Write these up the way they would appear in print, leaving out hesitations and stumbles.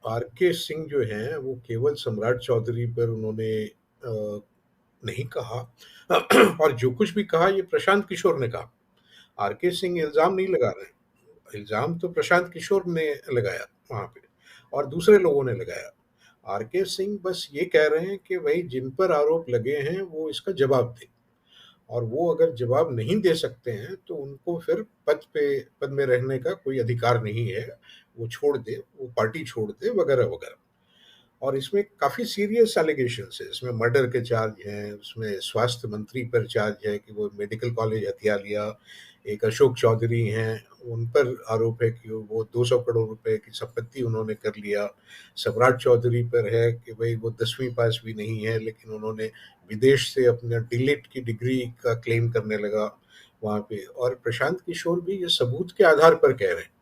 R K Singh जो हैं, वो केवल सम्राट चौधरी पर उन्होंने नहीं कहा और जो कुछ भी कहा ये प्रशांत किशोर ने कहा। आरके सिंह इल्ज़ाम नहीं लगा रहे हैं। इल्ज़ाम तो प्रशांत किशोर ने लगाया वहाँ पे और दूसरे लोगों ने लगाया। आरके सिंह बस ये कह रहे हैं कि भई जिन पर आरोप लगे हैं, वो इसका जवाब दें और वो अगर जवाब नहीं दे सकते हैं, तो उनको फिर पद में रहने का कोई अधिकार नहीं है। वो छोड़ दें, वो पार्टी छोड़ दें वगैरह-वगैरह। और इसमें काफ़ी सीरियस एलिगेशंस है। इसमें मर्डर के चार्ज हैं, उसमें स्वास्थ्य मंत्री पर चार्ज है कि वो मेडिकल कॉलेज हथिया लिया। एक अशोक चौधरी हैं, उन पर आरोप है कि वो 200 करोड़ रुपए की संपत्ति उन्होंने कर लिया। सम्राट चौधरी पर है कि भई वो 10वीं पास भी नहीं है, लेकिन उन्होंने विदेश से अपना डीलिट की डिग्री का क्लेम करने लगा वहाँ पे। और प्रशांत किशोर भी ये सबूत के आधार पर कह रहे हैं।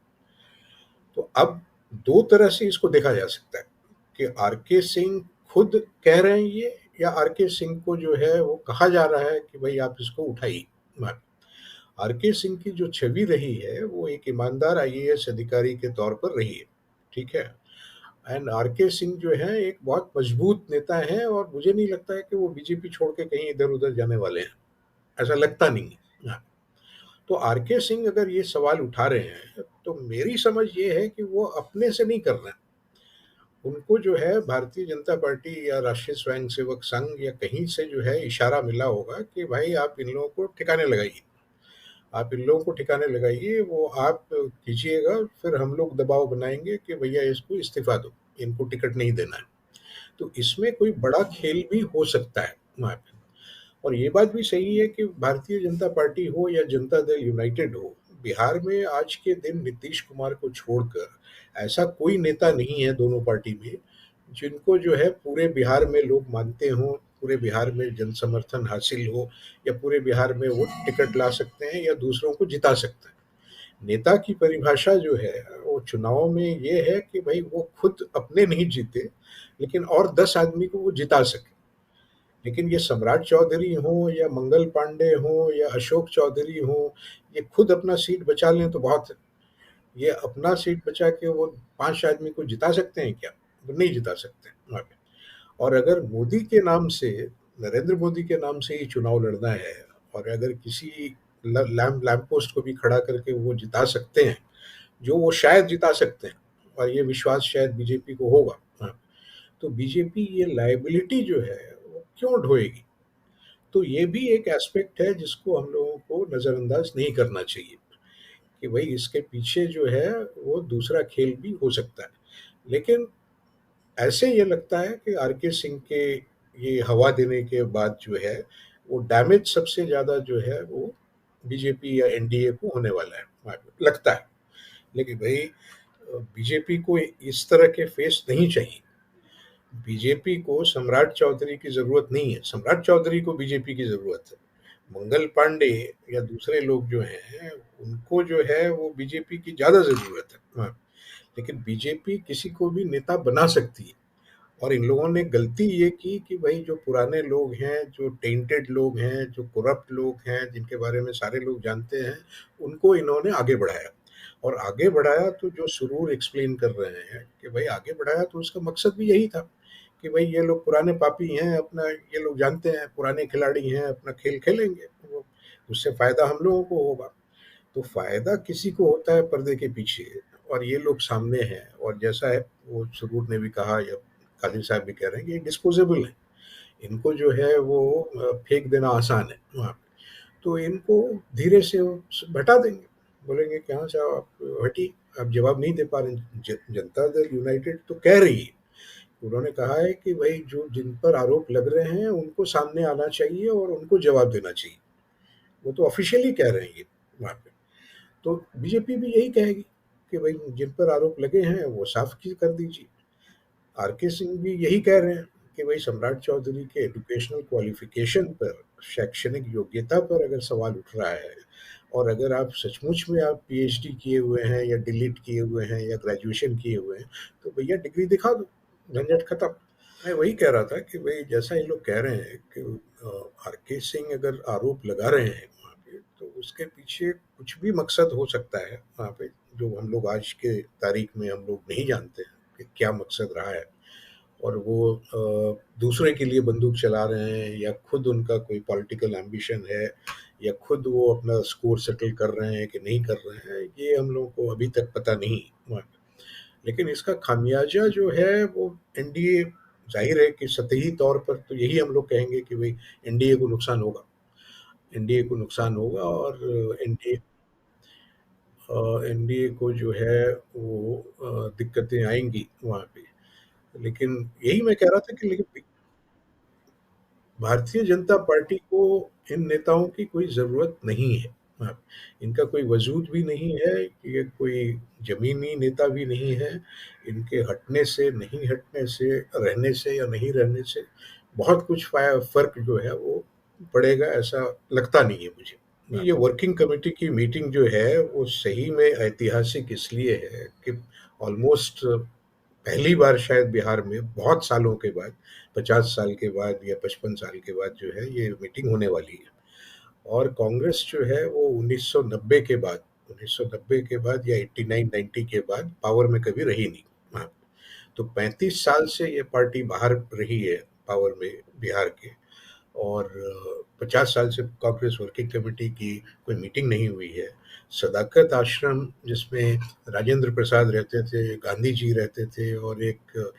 तो अब 2 तरह से इसको देखा जा सकता है कि आरके सिंह खुद कह रहे हैं ये, या आरके सिंह को जो है वो कहा जा रहा है कि भई आप इसको उठाइए। मान आरके सिंह की जो छवि रही है, वो एक ईमानदार आईएएस अधिकारी के तौर पर रही है, ठीक है? एंड आरके सिंह जो है एक बहुत मजबूत नेता हैं और मुझे नहीं लगता है कि वो बीजेपी छोड़ के कहीं इधर-उधर जाने वाले हैं, ऐसा लगता नहीं है। हाँ, तो आरके सिंह अगर ये सवाल उठा रहे हैं, तो मेरी समझ ये है कि वो अपने से नहीं कर रहे हैं। उनको जो है भारतीय जनता पार्टी या राष्ट्रीय स्वयंसेवक संघ या कहीं से जो है इशारा मिला होगा कि भाई आप इन लोगों को ठिकाने लगाइए। आप इन लोगों को ठिकाने लगाइए, वो आप कीजिएगा, फिर हम लोग दबाव बनाएँगे कि भैया इसको इस्तीफ़ा दो, इनको टिकट नहीं देना है। तो इसमें कोई बड़ा खेल भी हो सकता है वहाँ पे। और ये बात भी सही है कि भारतीय जनता पार्टी हो या जनता दल यूनाइटेड हो, बिहार में आज के दिन नीतीश कुमार को छोड़कर ऐसा कोई नेता नहीं है दोनों पार्टी में, जिनको जो है पूरे बिहार में लोग मानते हों, पूरे बिहार में जन समर्थन हासिल हो या पूरे बिहार में वो टिकट ला सकते हैं या दूसरों को जिता सकते हैं। नेता की परिभाषा जो है, वो चुनाव में ये है कि भई वो खुद अपने नहीं जीते, लेकिन और 10 आदमी को वो जिता सके। लेकिन ये सम्राट चौधरी हों या मंगल पांडे हों या अशोक चौधरी हों, ये खुद अपना सीट बचा लें तो बहुत है। ये अपना सीट बचा के वो 5 आदमी को जिता सकते हैं क्या? वो नहीं जिता सकते वहाँ पे। और अगर मोदी के नाम से, नरेंद्र मोदी के नाम से ही चुनाव लड़ना है और अगर किसी लैंप पोस्ट को भी खड़ा करके वो जिता सकते हैं, जो वो शायद जिता सकते हैं और ये विश्वास शायद बीजेपी को होगा। हाँ, तो बीजेपी ये लायबिलिटी जो है, वो क्यों ढोएगी? तो ये भी एक एस्पेक्ट है जिसको हम लोगों को नज़रअंदाज नहीं करना चाहिए कि भई इसके पीछे जो है वो दूसरा खेल भी हो सकता है। लेकिन ऐसे ये लगता है कि आरके सिंह के ये हवा देने के बाद जो है, वो डैमेज सबसे ज़्यादा जो है वो बीजेपी या एनडीए को होने वाला है, लगता है। लेकिन भई बीजेपी को इस तरह के फेस नहीं चाहिए। बीजेपी को सम्राट चौधरी की ज़रूरत नहीं है, सम्राट चौधरी को बीजेपी की ज़रूरत है। मंगल पांडे या दूसरे लोग जो हैं, उनको जो है वो बीजेपी की ज़्यादा ज़रूरत है। हाँ, लेकिन बीजेपी किसी को भी नेता बना सकती है और इन लोगों ने गलती ये की कि भई जो पुराने लोग हैं, जो टेंटेड लोग हैं, जो करप्ट लोग हैं, जिनके बारे में सारे लोग जानते हैं, उनको इन्होंने आगे बढ़ाया। और आगे बढ़ाया तो जो सुरूर एक्सप्लेन कर रहे हैं कि भई आगे बढ़ाया तो उसका मकसद भी यही था कि भई ये लोग पुराने पापी हैं, अपना ये लोग जानते हैं, पुराने खिलाड़ी हैं, अपना खेल खेलेंगे। वो उससे फ़ायदा हम लोगों को होगा। तो फ़ायदा किसी को होता है पर्दे के पीछे और ये लोग सामने हैं और जैसा है वो सुरूर ने भी कहा या कादिर साहब भी कह रहे हैं कि ये डिस्पोजेबल है। इनको जो है वो फेंक देना आसान है वहाँ पे। तो इनको धीरे से वो हटा देंगे। बोलेंगे कि हाँ साहब आप हटिए, आप जवाब नहीं दे पा रहे हैं। जनता दल यूनाइटेड तो कह रही है। उन्होंने कहा है कि भई जो जिन पर आरोप लग रहे हैं उनको सामने आना चाहिए और उनको जवाब देना चाहिए। वो तो ऑफ़िशियली कह रहे हैं ये वहाँ पे। तो बीजेपी भी यही कहेगी कि भई जिन पर आरोप लगे हैं वो साफ की कर दीजिए। आरके सिंह भी यही कह रहे हैं कि भई सम्राट चौधरी के एजुकेशनल क्वालिफ़िकेशन पर, शैक्षणिक योग्यता पर अगर सवाल उठ रहा है और अगर आप सचमुच में आप पीएचडी किए हुए हैं या डीलिट किए हुए हैं या ग्रेजुएशन किए हुए हैं, तो भैया डिग्री दिखा दो, झंझट खत्म। मैं वही कह रहा था कि भई जैसा ये लोग कह रहे हैं कि आरके सिंह अगर आरोप लगा रहे हैं वहाँ पे, तो उसके पीछे कुछ भी मकसद हो सकता है वहाँ पे, जो हम लोग आज के तारीख में हम लोग नहीं जानते हैं। कि क्या मकसद रहा है और वो दूसरे के लिए बंदूक चला रहे हैं या खुद उनका कोई पॉलिटिकल एम्बिशन है या खुद वो अपना स्कोर सेटल कर रहे हैं कि नहीं कर रहे हैं, ये हम लोगों को अभी तक पता नहीं हुआ। लेकिन इसका खामियाजा जो है वो एनडीए, ज़ाहिर है कि सतही तौर पर तो यही हम लोग कहेंगे कि भई एनडीए को नुकसान होगा। एनडीए को नुकसान होगा और एनडीए को जो है वो दिक्कतें आएँगी वहाँ पे। लेकिन यही मैं कह रहा था कि लेकिन भारतीय जनता पार्टी को इन नेताओं की कोई ज़रूरत नहीं है। हाँ, इनका कोई वजूद भी नहीं है, ये कोई ज़मीनी नेता भी नहीं है। इनके हटने से, नहीं हटने से, रहने से या नहीं रहने से बहुत कुछ फ़र्क जो है वो पड़ेगा, ऐसा लगता नहीं है मुझे। ये वर्किंग कमेटी की मीटिंग जो है वो सही में ऐतिहासिक इसलिए है कि ऑलमोस्ट पहली बार शायद बिहार में बहुत सालों के बाद, 50 साल के बाद या 55 साल के बाद जो है ये मीटिंग होने वाली है। और कांग्रेस जो है वो 1990 के बाद, 1990 के बाद या 89-90 के बाद पावर में कभी रही नहीं। हाँ, तो 35 साल से ये पार्टी बाहर रही है पावर में बिहार के। और 50 साल से कांग्रेस वर्किंग कमेटी की कोई मीटिंग नहीं हुई है। सदाकत आश्रम जिसमें राजेंद्र प्रसाद रहते थे, गांधी जी रहते थे और एक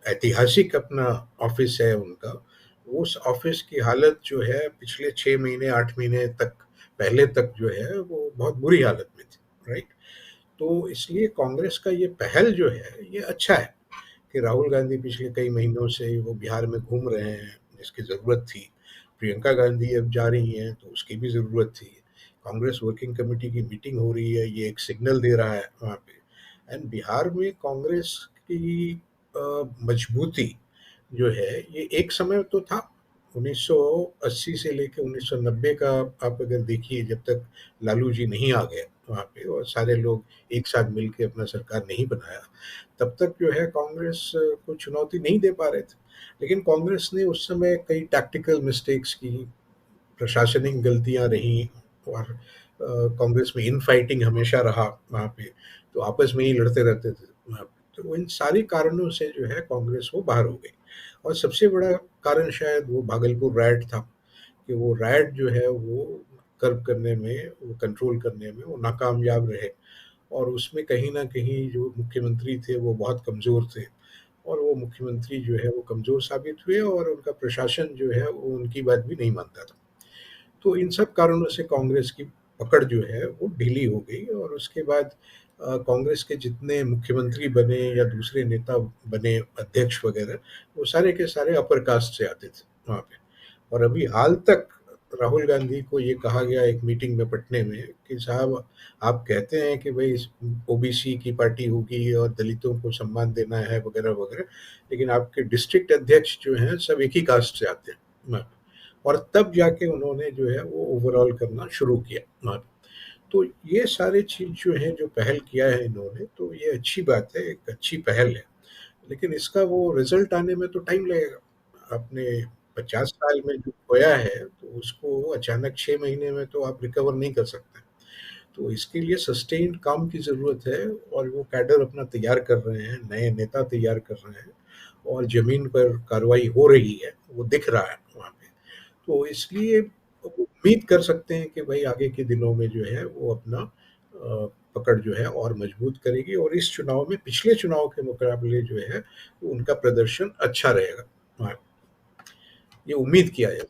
ऐतिहासिक अपना ऑफिस है उनका, उस ऑफिस की हालत जो है पिछले 6 महीने 8 महीने तक पहले तक जो है वो बहुत बुरी हालत में थी, राइट? तो इसलिए कांग्रेस का ये पहल जो है ये अच्छा है कि राहुल गांधी पिछले कई महीनों से वो बिहार में घूम रहे हैं, जिसकी ज़रूरत थी। प्रियंका गांधी अब जा रही हैं, तो उसकी भी ज़रूरत थी। कांग्रेस वर्किंग कमेटी की मीटिंग हो रही है, ये एक सिग्नल दे रहा है वहाँ पे। एंड बिहार में कांग्रेस की मजबूती जो है, ये एक समय तो था। 1980 से लेके 1990 का आप अगर देखिए, जब तक लालू जी नहीं आ गए वहाँ पे और सारे लोग एक साथ मिलके अपना सरकार नहीं बनाया, तब तक जो है कांग्रेस को चुनौती नहीं दे पा रहे थे। लेकिन कांग्रेस ने उस समय कई टैक्टिकल मिस्टेक्स की, प्रशासनिक गलतियाँ रहीं और कांग्रेस में इनफाइटिंग हमेशा रहा वहाँ पे, तो आपस में ही लड़ते रहते थे वहाँ पे। तो इन सारे कारणों से जो है कांग्रेस वो बाहर हो गई और सबसे बड़ा कारण शायद वो भागलपुर रायट था कि वो रायट जो है वो कर्व करने में, वो कंट्रोल करने में वो नाकामयाब रहे और उसमें कहीं न कहीं जो मुख्यमंत्री थे वो बहुत कमज़ोर थे और वो मुख्यमंत्री जो है वो कमज़ोर साबित हुए और उनका प्रशासन जो है वो उनकी बात भी नहीं मानता था। तो इन सब कारणों से कांग्रेस की पकड़ जो है वो ढीली हो गई और उसके बाद कांग्रेस के जितने मुख्यमंत्री बने या दूसरे नेता बने, अध्यक्ष वगैरह, वो सारे के सारे अपर कास्ट से आते थे वहाँ पे। और अभी हाल तक राहुल गांधी को ये कहा गया एक मीटिंग में पटने में कि साहब, आप कहते हैं कि भाई ओबीसी की पार्टी होगी और दलितों को सम्मान देना है वगैरह वगैरह, लेकिन आपके डिस्ट्रिक्ट अध्यक्ष जो हैं सब एक ही कास्ट से आते हैं। और तब जाके उन्होंने जो है वो ओवरऑल करना शुरू किया। तो ये सारे चीज़ जो है, जो पहल किया है इन्होंने, तो ये अच्छी बात है, एक अच्छी पहल है। लेकिन इसका वो रिज़ल्ट आने में तो टाइम लगेगा। आपने 50 साल में जो खोया है, तो उसको अचानक 6 महीने में तो आप रिकवर नहीं कर सकते। तो इसके लिए सस्टेन्ड काम की ज़रूरत है और वो कैडर अपना तैयार कर रहे हैं, नए नेता तैयार कर रहे हैं और ज़मीन पर कार्रवाई हो रही है, वो दिख रहा है वहाँ पे। तो इसलिए उम्मीद कर सकते हैं कि भाई आगे के दिनों में जो है वो अपना पकड़ जो है और मजबूत करेगी और इस चुनाव में पिछले चुनाव के मुकाबले जो है वो उनका प्रदर्शन अच्छा रहेगा। हाँ, ये उम्मीद किया जाए।